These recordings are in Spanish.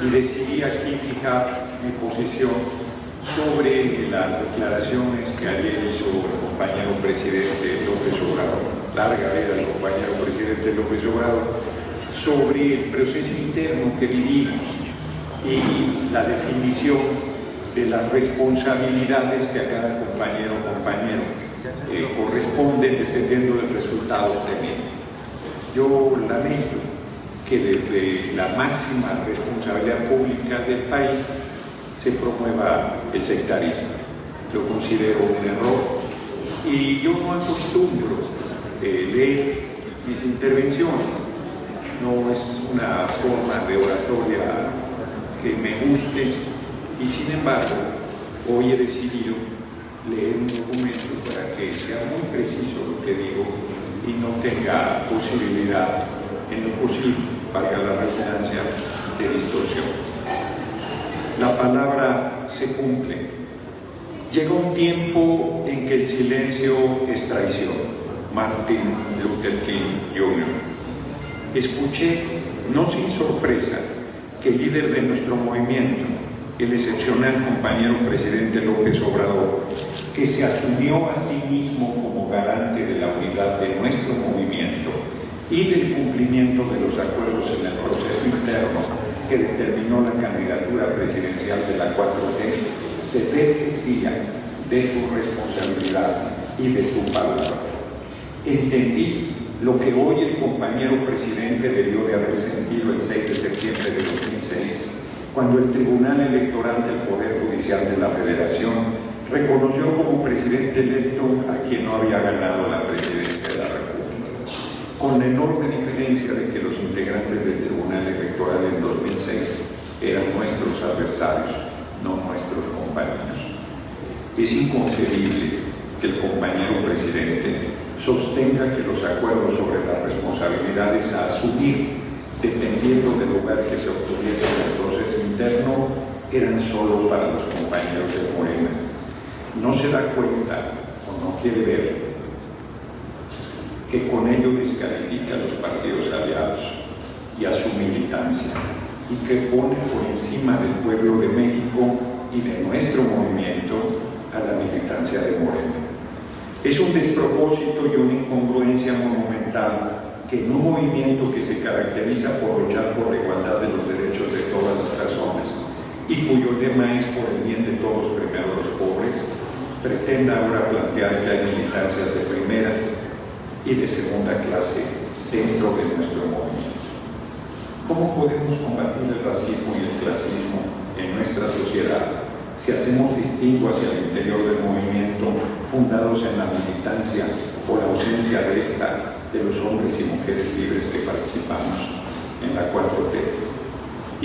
y decidí aquí fijar mi posición sobre las declaraciones que ayer hizo el compañero presidente López Obrador, larga vida del compañero presidente López Obrador, sobre el proceso interno que vivimos y la definición de las responsabilidades que a cada compañero o compañero corresponden dependiendo del resultado obtenido. Yo lamento que desde la máxima responsabilidad pública del país se promueva el sectarismo. Lo considero un error y yo no acostumbro leer mis intervenciones. No es una forma de oratoria que me guste y sin embargo hoy he decidido leer un documento para que sea muy preciso lo que digo y no tenga posibilidad en lo posible, valga la redundancia, de distorsión. La palabra se cumple. Llega un tiempo en que el silencio es traición. Martin Luther King Jr. Escuché, no sin sorpresa, que el líder de nuestro movimiento, el excepcional compañero presidente López Obrador, que se asumió a sí mismo como garante de la unidad de nuestro movimiento y del cumplimiento de los acuerdos en el proceso interno que determinó la candidatura presidencial de la 4T, se desdecía de su responsabilidad y de su palabra. Entendí lo que hoy el compañero presidente debió de haber sentido el 6 de septiembre de 2006, cuando el Tribunal Electoral del Poder Judicial de la Federación reconoció como presidente electo a quien no había ganado la presidencia de la República, con la enorme diferencia de que los integrantes del Tribunal Electoral en 2006 eran nuestros adversarios, no nuestros compañeros. Es inconcebible que el compañero presidente sostenga que los acuerdos sobre las responsabilidades a asumir, dependiendo del lugar que se obtuviese en el proceso interno, eran solo para los compañeros de Morena. No se da cuenta o no quiere ver que con ello descalifica a los partidos aliados y a su militancia y que pone por encima del pueblo de México y de nuestro movimiento a la militancia de Morena. Es un despropósito y una incongruencia monumental que en un movimiento que se caracteriza por luchar por la igualdad de los derechos de todas las personas y cuyo lema es por el bien de todos, primero los pobres, pretenda ahora plantear que hay militancias de primera y de segunda clase dentro de nuestro movimiento. ¿Cómo podemos combatir el racismo y el clasismo en nuestra sociedad si hacemos distingo hacia el interior del movimiento fundados en la militancia o la ausencia de esta de los hombres y mujeres libres que participamos en la 4T?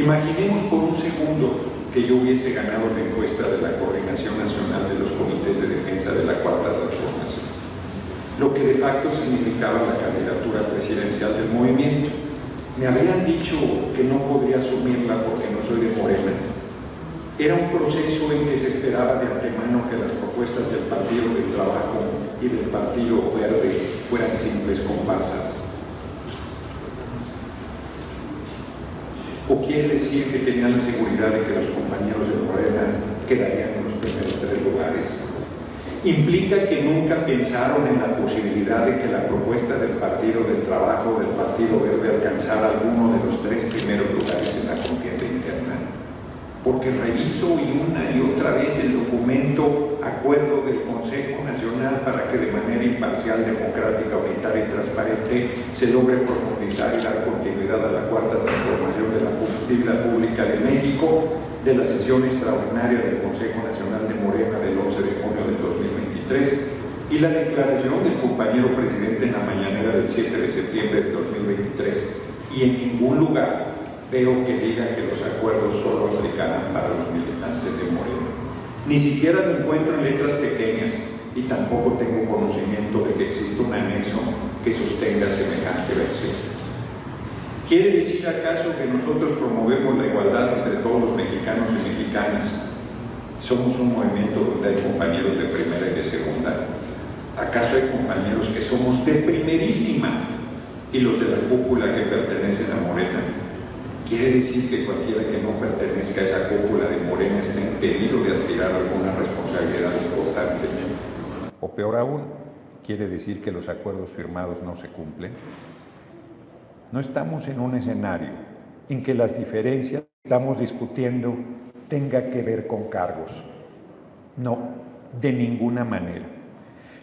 Imaginemos por un segundo que yo hubiese ganado la encuesta de la Coordinación Nacional de los Comités de Defensa de la Cuarta Transformación, lo que de facto significaba la candidatura presidencial del movimiento. Me habrían dicho que no podría asumirla porque no soy de Morena. Era un proceso en que se esperaba de antemano que las propuestas del Partido del Trabajo y del Partido Verde fueran simples comparsas. ¿O quiere decir que tenían la seguridad de que los compañeros de Morena quedarían en los primeros 3 lugares? Implica que nunca pensaron en la posibilidad de que la propuesta del Partido del Trabajo o del Partido Verde alcanzara alguno de los 3 primeros lugares en la contienda interna. Porque reviso una y otra vez el documento Acuerdo del Consejo Nacional para que de manera imparcial, democrática, unitaria y transparente se logre profundizar y dar continuidad a la cuarta transformación de la vida pública de México, de la sesión extraordinaria del Consejo Nacional de Morena del 11 de junio del 2023 y la declaración del compañero presidente en la mañanera del 7 de septiembre del 2023. Y en ningún lugar veo que diga que los acuerdos solo aplicarán para los militantes de Morena. Ni siquiera lo encuentro en letras pequeñas y tampoco tengo conocimiento de que exista un anexo que sostenga semejante versión. ¿Quiere decir acaso que nosotros promovemos la igualdad entre todos los mexicanos y mexicanas? Somos un movimiento donde hay compañeros de primera y de segunda. ¿Acaso hay compañeros que somos de primerísima y los de la cúpula que pertenecen a Morena? ¿Quiere decir que cualquiera que no pertenezca a esa cúpula de Morena está impedido de aspirar a alguna responsabilidad importante? O peor aún, ¿quiere decir que los acuerdos firmados no se cumplen? No estamos en un escenario en que las diferencias que estamos discutiendo tenga que ver con cargos. No, de ninguna manera.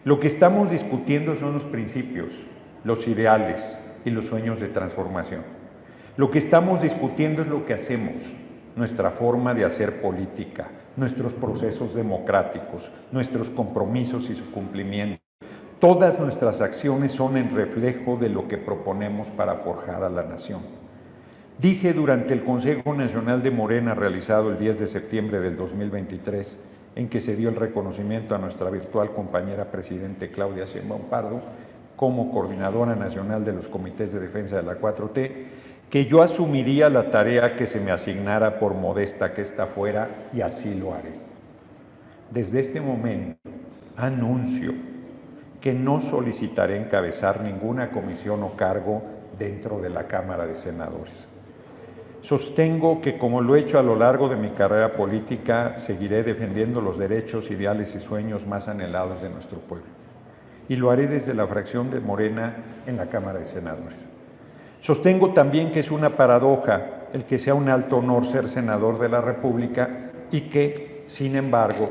Lo que estamos discutiendo son los principios, los ideales y los sueños de transformación. Lo que estamos discutiendo es lo que hacemos, nuestra forma de hacer política, nuestros procesos democráticos, nuestros compromisos y su cumplimiento. Todas nuestras acciones son en reflejo de lo que proponemos para forjar a la nación. Dije durante el Consejo Nacional de Morena realizado el 10 de septiembre del 2023, en que se dio el reconocimiento a nuestra virtual compañera presidente Claudia Sheinbaum Pardo como coordinadora nacional de los comités de defensa de la 4T, que yo asumiría la tarea que se me asignara por modesta que ésta fuera, y así lo haré. Desde este momento anuncio que no solicitaré encabezar ninguna comisión o cargo dentro de la Cámara de Senadores. Sostengo que, como lo he hecho a lo largo de mi carrera política, seguiré defendiendo los derechos, ideales y sueños más anhelados de nuestro pueblo. Y lo haré desde la fracción de Morena en la Cámara de Senadores. Sostengo también que es una paradoja el que sea un alto honor ser senador de la República y que, sin embargo,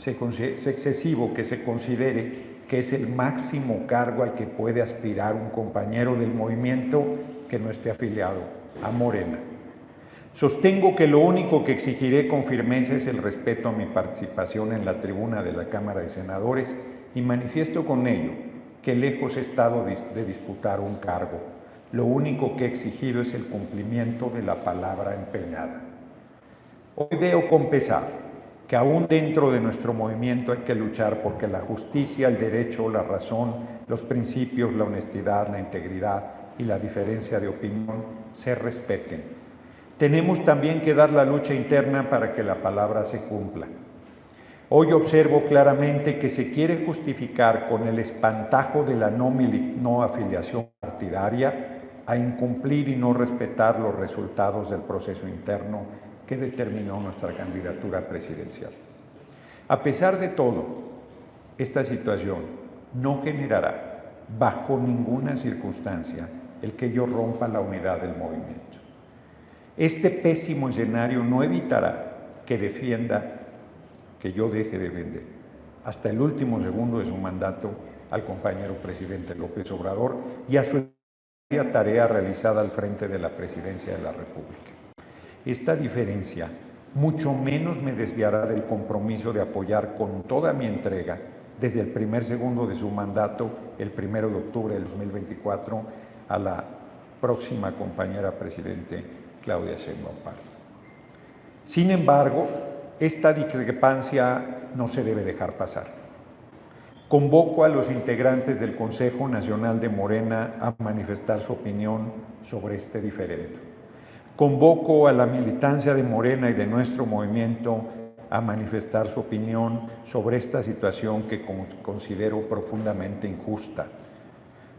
es excesivo que se considere que es el máximo cargo al que puede aspirar un compañero del movimiento que no esté afiliado a Morena. Sostengo que lo único que exigiré con firmeza es el respeto a mi participación en la tribuna de la Cámara de Senadores y manifiesto con ello que lejos he estado de disputar un cargo. Lo único que he exigido es el cumplimiento de la palabra empeñada. Hoy veo con pesar que aún dentro de nuestro movimiento hay que luchar porque la justicia, el derecho, la razón, los principios, la honestidad, la integridad y la diferencia de opinión se respeten. Tenemos también que dar la lucha interna para que la palabra se cumpla. Hoy observo claramente que se quiere justificar con el espantajo de la no afiliación partidaria a incumplir y no respetar los resultados del proceso interno que determinó nuestra candidatura presidencial. A pesar de todo, esta situación no generará bajo ninguna circunstancia el que yo rompa la unidad del movimiento. Este pésimo escenario no evitará que yo deje de defender hasta el último segundo de su mandato al compañero presidente López Obrador y a su tarea realizada al frente de la presidencia de la República. Esta diferencia mucho menos me desviará del compromiso de apoyar con toda mi entrega desde el primer segundo de su mandato, el 1 de octubre del 2024, a la próxima compañera presidente Claudia Sheinbaum Pardo. Sin embargo, esta discrepancia no se debe dejar pasar. Convoco a los integrantes del Consejo Nacional de Morena a manifestar su opinión sobre este diferendo. Convoco a la militancia de Morena y de nuestro movimiento a manifestar su opinión sobre esta situación que considero profundamente injusta.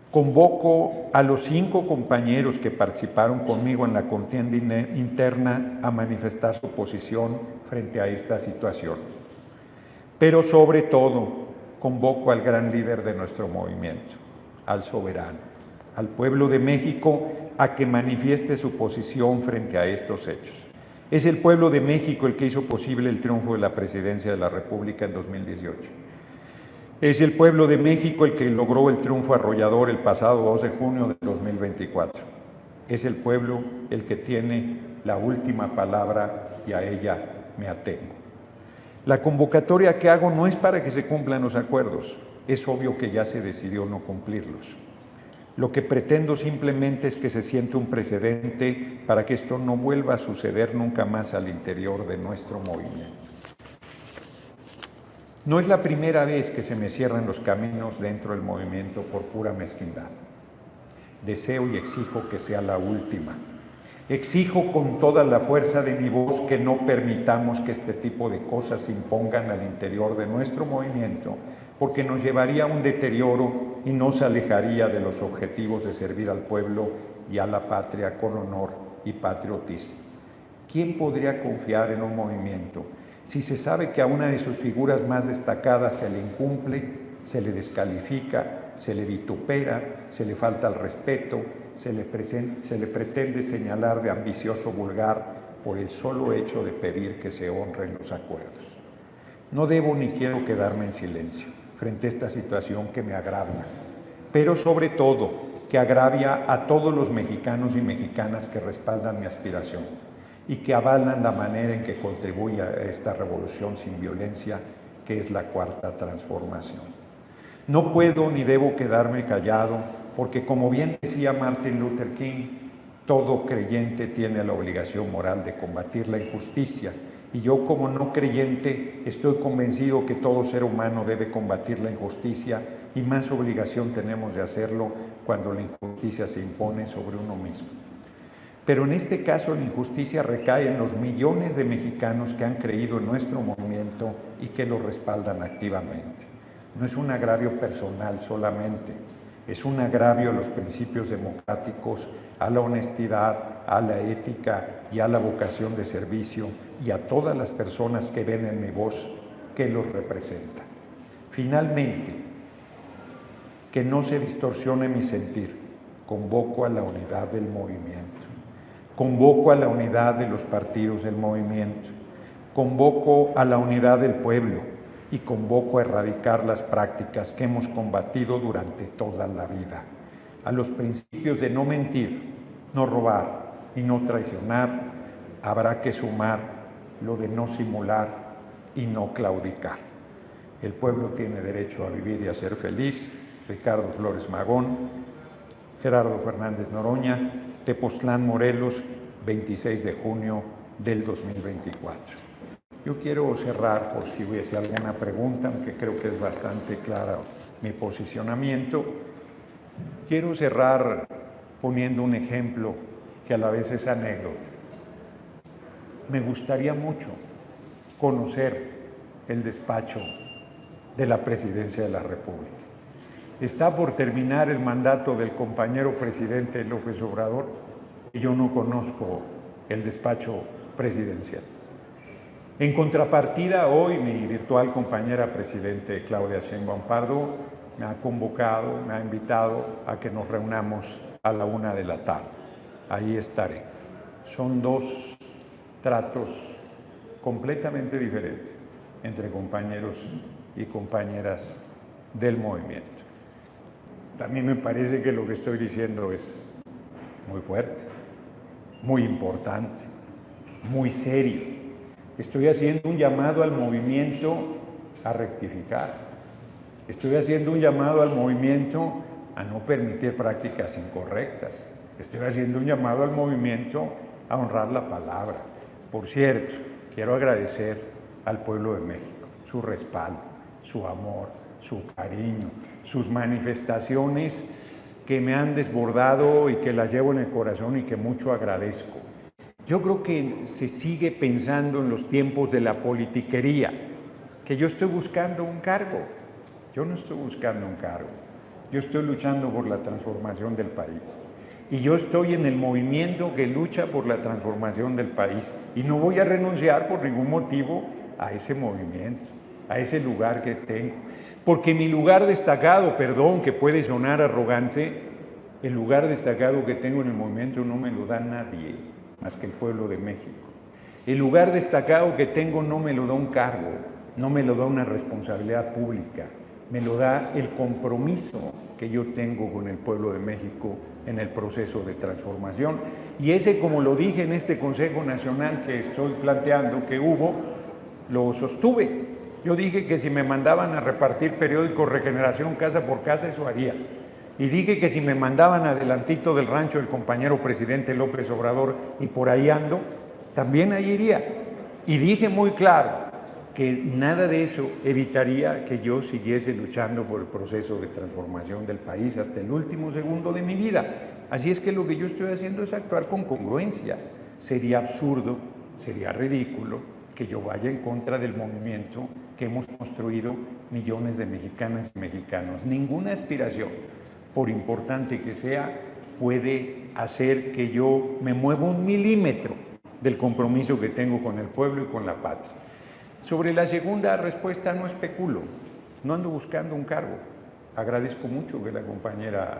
Convoco a los 5 compañeros que participaron conmigo en la contienda interna a manifestar su posición frente a esta situación. Pero sobre todo, convoco al gran líder de nuestro movimiento, al soberano, al pueblo de México, a que manifieste su posición frente a estos hechos. Es el pueblo de México el que hizo posible el triunfo de la presidencia de la República en 2018. Es el pueblo de México el que logró el triunfo arrollador el pasado 2 de junio de 2024. Es el pueblo el que tiene la última palabra y a ella me atengo. La convocatoria que hago no es para que se cumplan los acuerdos. Es obvio que ya se decidió no cumplirlos. Lo que pretendo simplemente es que se siente un precedente para que esto no vuelva a suceder nunca más al interior de nuestro movimiento. No es la primera vez que se me cierran los caminos dentro del movimiento por pura mezquindad. Deseo y exijo que sea la última. Exijo con toda la fuerza de mi voz que no permitamos que este tipo de cosas se impongan al interior de nuestro movimiento, porque nos llevaría a un deterioro y nos alejaría de los objetivos de servir al pueblo y a la patria con honor y patriotismo. ¿Quién podría confiar en un movimiento si se sabe que a una de sus figuras más destacadas se le incumple, se le descalifica, se le vitupera, se le falta el respeto, se le pretende señalar de ambicioso vulgar por el solo hecho de pedir que se honren los acuerdos? No debo ni quiero quedarme en silencio frente a esta situación que me agravia, pero sobre todo que agravia a todos los mexicanos y mexicanas que respaldan mi aspiración y que avalan la manera en que contribuye a esta revolución sin violencia que es la Cuarta Transformación. No puedo ni debo quedarme callado porque, como bien decía Martin Luther King, todo creyente tiene la obligación moral de combatir la injusticia, y yo, como no creyente, estoy convencido que todo ser humano debe combatir la injusticia, y más obligación tenemos de hacerlo cuando la injusticia se impone sobre uno mismo. Pero en este caso la injusticia recae en los millones de mexicanos que han creído en nuestro movimiento y que lo respaldan activamente. No es un agravio personal solamente, es un agravio a los principios democráticos, a la honestidad, a la ética y a la vocación de servicio, y a todas las personas que ven en mi voz que los representan. Finalmente, que no se distorsione mi sentir, convoco a la unidad del movimiento, convoco a la unidad de los partidos del movimiento, convoco a la unidad del pueblo y convoco a erradicar las prácticas que hemos combatido durante toda la vida, a los principios de no mentir, no robar y no traicionar. Habrá que sumar lo de no simular y no claudicar. El pueblo tiene derecho a vivir y a ser feliz. Ricardo Flores Magón, Gerardo Fernández Noroña, Tepoztlán, Morelos, 26 de junio del 2024. Yo quiero cerrar, por si hubiese alguna pregunta, aunque creo que es bastante clara mi posicionamiento. Quiero cerrar poniendo un ejemplo que a la vez es anécdota. Me gustaría mucho conocer el despacho de la Presidencia de la República. Está por terminar el mandato del compañero presidente López Obrador y yo no conozco el despacho presidencial. En contrapartida, hoy mi virtual compañera presidente Claudia Sheinbaum Pardo me ha convocado, me ha invitado a que nos reunamos a la 1 de la tarde. Ahí estaré. Son dos tratos completamente diferentes entre compañeros y compañeras del movimiento. También me parece que lo que estoy diciendo es muy fuerte, muy importante, muy serio. Estoy haciendo un llamado al movimiento a rectificar. Estoy haciendo un llamado al movimiento a no permitir prácticas incorrectas. Estoy haciendo un llamado al movimiento a honrar la palabra. Por cierto, quiero agradecer al pueblo de México su respaldo, su amor, su cariño, sus manifestaciones que me han desbordado y que las llevo en el corazón y que mucho agradezco. Yo creo que se sigue pensando en los tiempos de la politiquería, que yo estoy buscando un cargo. Yo no estoy buscando un cargo, yo estoy luchando por la transformación del país. Y yo estoy en el movimiento que lucha por la transformación del país y no voy a renunciar por ningún motivo a ese movimiento, a ese lugar que tengo. Porque mi lugar destacado, perdón, que puede sonar arrogante, el lugar destacado que tengo en el movimiento no me lo da nadie más que el pueblo de México. El lugar destacado que tengo no me lo da un cargo, no me lo da una responsabilidad pública, me lo da el compromiso que yo tengo con el pueblo de México en el proceso de transformación. Y ese, como lo dije en este Consejo Nacional que estoy planteando que hubo, lo sostuve. Yo dije que si me mandaban a repartir periódicos Regeneración casa por casa, eso haría. Y dije que si me mandaban adelantito del rancho del compañero presidente López Obrador y por ahí ando, también ahí iría. Y dije muy claro que nada de eso evitaría que yo siguiese luchando por el proceso de transformación del país hasta el último segundo de mi vida. Así es que lo que yo estoy haciendo es actuar con congruencia. Sería absurdo, sería ridículo que yo vaya en contra del movimiento que hemos construido millones de mexicanas y mexicanos. Ninguna aspiración, por importante que sea, puede hacer que yo me mueva un milímetro del compromiso que tengo con el pueblo y con la patria. Sobre la segunda respuesta no especulo, no ando buscando un cargo. Agradezco mucho que la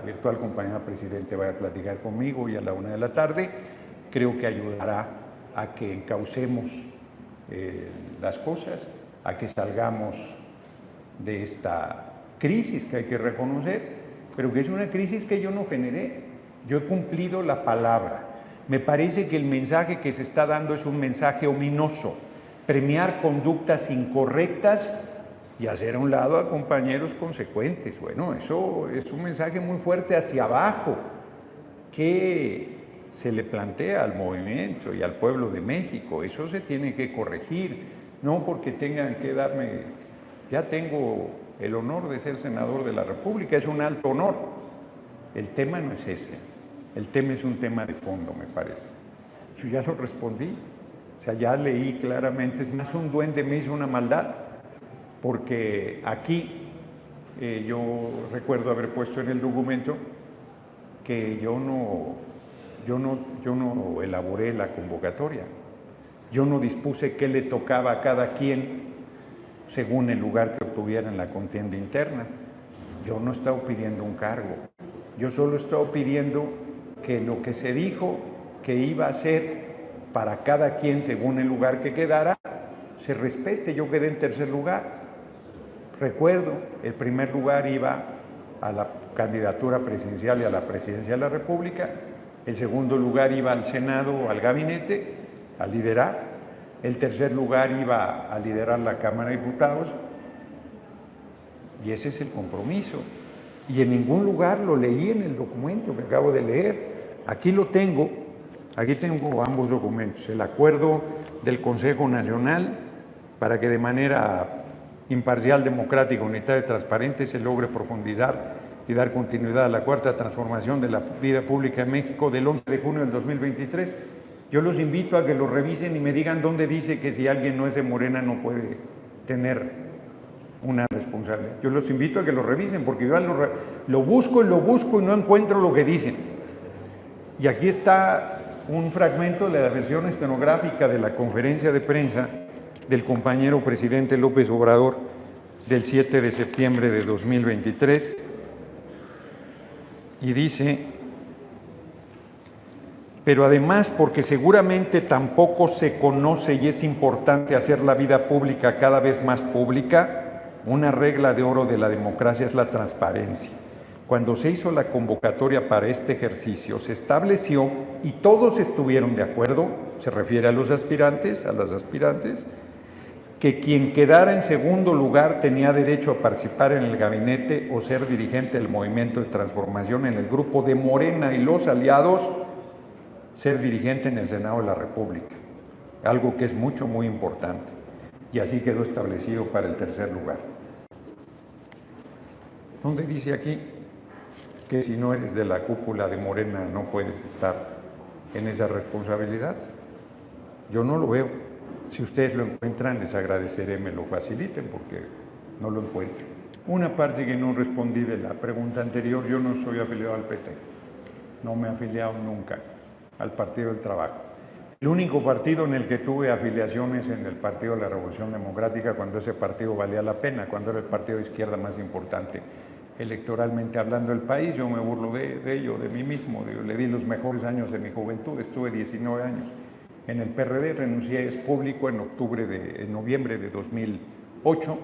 virtual compañera presidente vaya a platicar conmigo y a la 1 de la tarde. Creo que ayudará a que encaucemos las cosas, a que salgamos de esta crisis que hay que reconocer, pero que es una crisis que yo no generé. Yo he cumplido la palabra. Me parece que el mensaje que se está dando es un mensaje ominoso. Premiar conductas incorrectas y hacer a un lado a compañeros consecuentes. Bueno, eso es un mensaje muy fuerte hacia abajo que se le plantea al movimiento y al pueblo de México. Eso se tiene que corregir, no porque tengan que darme, ya tengo el honor de ser senador de la República, es un alto honor. El tema no es ese, el tema es un tema de fondo, me parece. Yo ya lo respondí, o sea, ya leí claramente, es más, un duende me hizo una maldad, porque aquí yo recuerdo haber puesto en el documento que yo no elaboré la convocatoria, yo no dispuse qué le tocaba a cada quien según el lugar que obtuviera en la contienda interna. Yo no estaba pidiendo un cargo, yo solo estaba pidiendo que lo que se dijo que iba a ser para cada quien según el lugar que quedara, se respete. Yo quedé en tercer lugar. Recuerdo, el primer lugar iba a la candidatura presidencial y a la presidencia de la República, el segundo lugar iba al Senado o al gabinete, a liderar, el tercer lugar iba a liderar la Cámara de Diputados, y ese es el compromiso. Y en ningún lugar lo leí en el documento que acabo de leer. Aquí lo tengo, aquí tengo ambos documentos, el acuerdo del Consejo Nacional para que de manera imparcial, democrática, unitaria y transparente se logre profundizar y dar continuidad a la cuarta transformación de la vida pública en México del 11 de junio del 2023. Yo los invito a que lo revisen y me digan dónde dice que si alguien no es de Morena no puede tener una responsabilidad. Yo los invito a que lo revisen porque yo lo busco y no encuentro lo que dicen. Y aquí está un fragmento de la versión estenográfica de la conferencia de prensa del compañero presidente López Obrador del 7 de septiembre de 2023 y dice: pero además porque seguramente tampoco se conoce y es importante hacer la vida pública cada vez más pública, una regla de oro de la democracia es la transparencia. Cuando se hizo la convocatoria para este ejercicio, se estableció, y todos estuvieron de acuerdo, se refiere a los aspirantes, a las aspirantes, que quien quedara en segundo lugar tenía derecho a participar en el gabinete o ser dirigente del movimiento de transformación en el grupo de Morena y los aliados, ser dirigente en el Senado de la República, algo que es muy importante, y así quedó establecido para el tercer lugar. ¿Dónde dice aquí que si no eres de la cúpula de Morena no puedes estar en esas responsabilidades? Yo no lo veo. Si ustedes lo encuentran, les agradeceré me lo faciliten porque no lo encuentro. Una parte que no respondí de la pregunta anterior: yo no soy afiliado al PT, no me he afiliado nunca al Partido del Trabajo. El único partido en el que tuve afiliaciones en el Partido de la Revolución Democrática, cuando ese partido valía la pena, cuando era el partido de izquierda más importante electoralmente hablando del país. Yo me burlo de ello, de mí mismo. Le di los mejores años de mi juventud, estuve 19 años en el PRD, renuncié, es público, en noviembre de 2008,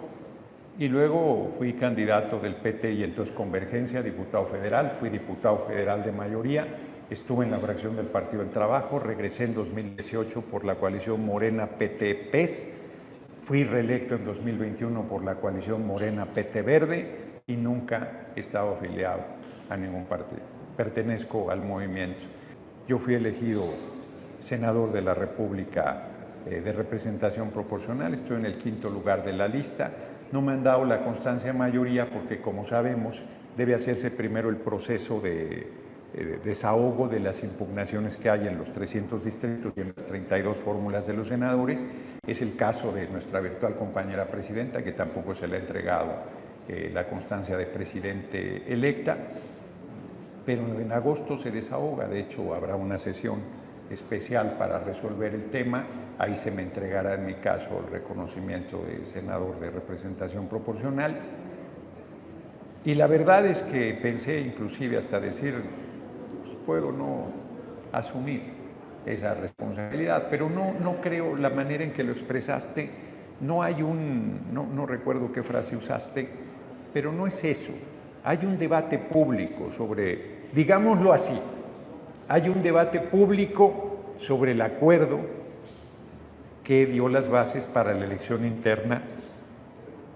y luego fui candidato del PT y entonces Convergencia, diputado federal, fui diputado federal de mayoría, estuve en la fracción del Partido del Trabajo, regresé en 2018 por la coalición Morena-PT-PES, fui reelecto en 2021 por la coalición Morena-PT Verde y nunca he estado afiliado a ningún partido. Pertenezco al movimiento. Yo fui elegido senador de la República de representación proporcional, estoy en el 5º lugar de la lista. No me han dado la constancia de mayoría porque, como sabemos, debe hacerse primero el proceso de desahogo de las impugnaciones que hay en los 300 distritos y en las 32 fórmulas de los senadores. Es el caso de nuestra virtual compañera presidenta, que tampoco se le ha entregado la constancia de presidente electa, pero en agosto se desahoga. De hecho, habrá una sesión especial para resolver el tema. Ahí se me entregará, en mi caso, el reconocimiento de senador de representación proporcional. Y la verdad es que pensé inclusive hasta decir, pues puedo no asumir esa responsabilidad, pero no creo la manera en que lo expresaste. No hay no recuerdo qué frase usaste, pero no es eso. Hay un debate público sobre, digámoslo así, hay un debate público sobre el acuerdo que dio las bases para la elección interna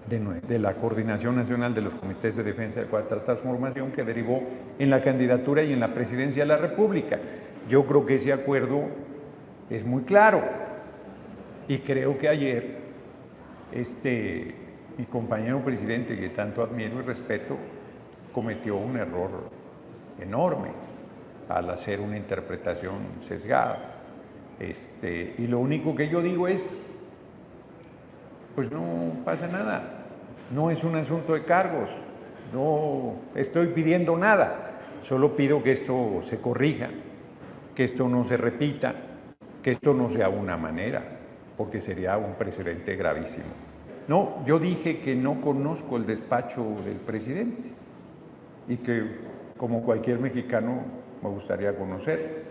de la Coordinación Nacional de los Comités de Defensa de la Cuarta Transformación, que derivó en la candidatura y en la presidencia de la República. Yo creo que ese acuerdo es muy claro y creo que ayer mi compañero presidente, que tanto admiro y respeto, cometió un error enorme al hacer una interpretación sesgada. Y lo único que yo digo es, pues no pasa nada, no es un asunto de cargos, no estoy pidiendo nada, solo pido que esto se corrija, que esto no se repita, que esto no sea una manera, porque sería un precedente gravísimo. No, yo dije que no conozco el despacho del presidente y que, como cualquier mexicano, me gustaría conocer,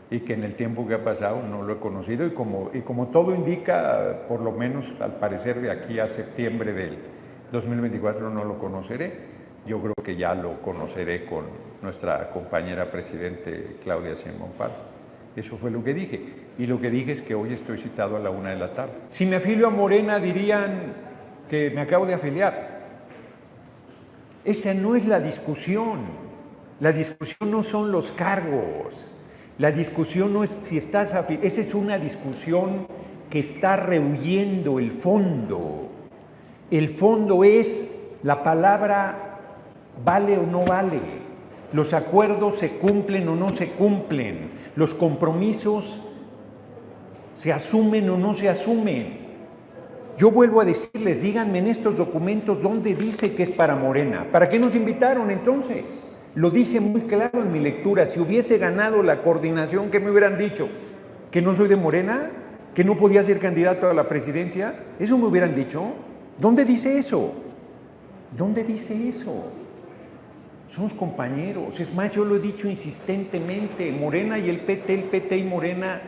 y que en el tiempo que ha pasado no lo he conocido, y como todo indica, por lo menos al parecer de aquí a septiembre del 2024 no lo conoceré. Yo creo que ya lo conoceré con nuestra compañera presidente Claudia Sheinbaum Pardo. Eso fue lo que dije, y lo que dije es que hoy estoy citado a la 1 de la tarde. Si me afilio a Morena dirían que me acabo de afiliar. Esa no es la discusión. La discusión no son los cargos. La discusión no es si estás afiliado. Esa es una discusión que está rehuyendo el fondo. El fondo es la palabra vale o no vale. Los acuerdos se cumplen o no se cumplen. Los compromisos se asumen o no se asumen. Yo vuelvo a decirles, díganme en estos documentos dónde dice que es para Morena. ¿Para qué nos invitaron entonces? Lo dije muy claro en mi lectura. Si hubiese ganado la coordinación, ¿qué me hubieran dicho? ¿Que no soy de Morena? ¿Que no podía ser candidato a la presidencia? ¿Eso me hubieran dicho? ¿Dónde dice eso? ¿Dónde dice eso? Somos compañeros. Es más, yo lo he dicho insistentemente. Morena y el PT y Morena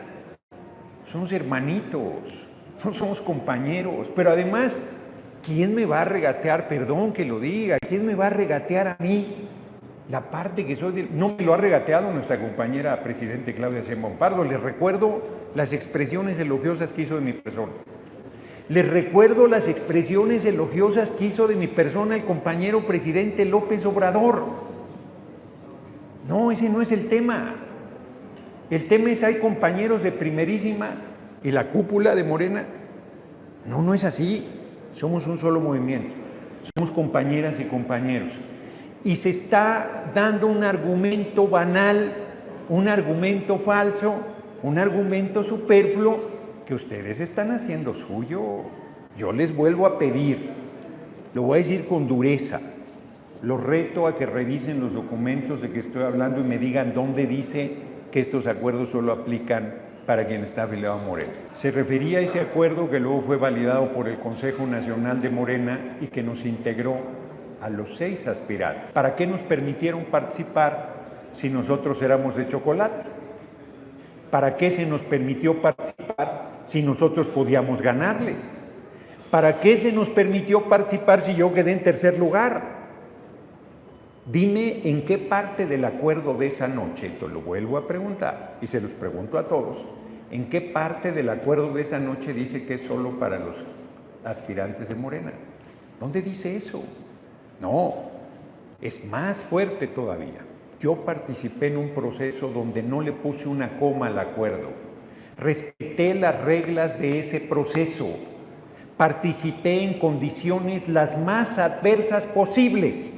somos hermanitos. No somos compañeros. Pero además, ¿quién me va a regatear? Perdón que lo diga. ¿Quién me va a regatear a mí? La parte que soy no me lo ha regateado nuestra compañera presidente Claudia Sheinbaum Pardo. Les recuerdo las expresiones elogiosas que hizo de mi persona. Les recuerdo las expresiones elogiosas que hizo de mi persona el compañero presidente López Obrador. No, ese no es el tema. El tema es, hay compañeros de primerísima y la cúpula de Morena. No, no es así. Somos un solo movimiento. Somos compañeras y compañeros. Y se está dando un argumento banal, un argumento falso, un argumento superfluo que ustedes están haciendo suyo. Yo les vuelvo a pedir, lo voy a decir con dureza, los reto a que revisen los documentos de que estoy hablando y me digan dónde dice que estos acuerdos solo aplican para quien está afiliado a Morena. Se refería a ese acuerdo que luego fue validado por el Consejo Nacional de Morena y que nos integró a los 6 aspirantes. ¿Para qué nos permitieron participar si nosotros éramos de chocolate? ¿Para qué se nos permitió participar si nosotros podíamos ganarles? ¿Para qué se nos permitió participar si yo quedé en tercer lugar? Dime en qué parte del acuerdo de esa noche, te lo vuelvo a preguntar y se los pregunto a todos, ¿en qué parte del acuerdo de esa noche dice que es solo para los aspirantes de Morena? ¿Dónde dice eso? No, es más fuerte todavía. Yo participé en un proceso donde no le puse una coma al acuerdo. Respeté las reglas de ese proceso. Participé en condiciones las más adversas posibles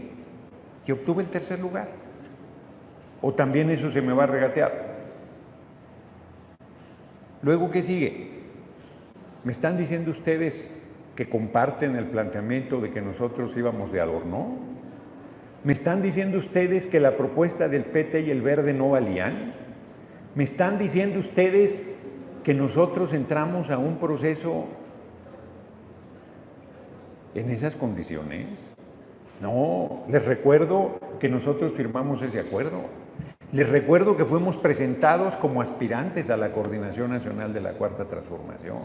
y obtuve el tercer lugar. ¿O también eso se me va a regatear? Luego, ¿qué sigue? ¿Me están diciendo ustedes que comparten el planteamiento de que nosotros íbamos de adorno? ¿Me están diciendo ustedes que la propuesta del PT y el Verde no valían? ¿Me están diciendo ustedes que nosotros entramos a un proceso en esas condiciones? No, les recuerdo que nosotros firmamos ese acuerdo. Les recuerdo que fuimos presentados como aspirantes a la Coordinación Nacional de la Cuarta Transformación.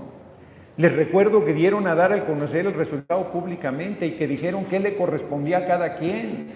Les recuerdo que dieron a dar a conocer el resultado públicamente y que dijeron qué le correspondía a cada quien.